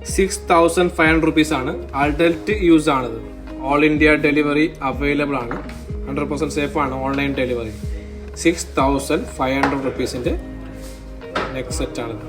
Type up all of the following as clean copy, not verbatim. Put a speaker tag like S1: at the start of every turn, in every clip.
S1: 6,500 rupees. Adult use ആണത്. All India delivery available ആണ്. 100% safe ആണ് ഓൺലൈൻ ഡെലിവറി. 6,500 rupees-ന്റെ നെക്സ്റ്റ് സെറ്റ് ആണത്.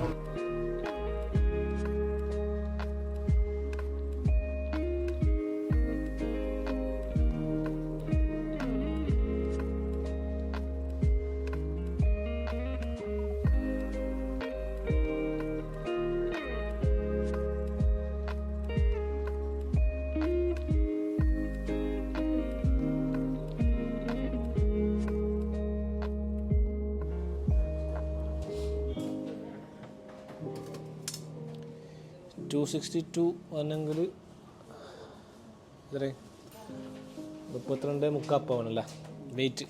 S1: $262 ആണെങ്കിൽ ഇത്രേ 32.4 പവനല്ല വെയിറ്റ്.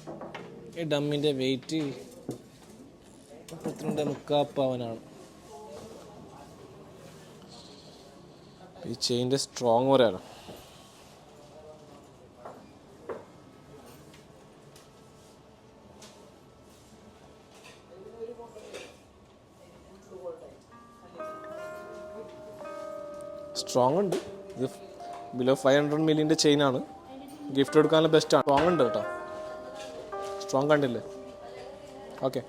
S1: ഈ ഡമ്മിൻ്റെ വെയിറ്റ് 32.4 പവനാണ്. ഈ ചെയിൻ്റെ സ്ട്രോങ് പറയാലോ. സ്ട്രോങ് ഉണ്ട്. ഇത് ബിലോ 500 മില്ലിൻ്റെ ചെയിനാണ്. ഗിഫ്റ്റ് കൊടുക്കാനുള്ള ബെസ്റ്റാണ്. സ്ട്രോങ് ഉണ്ട് കേട്ടോ. സ്ട്രോങ് കണ്ടില്ലേ? ഓക്കെ.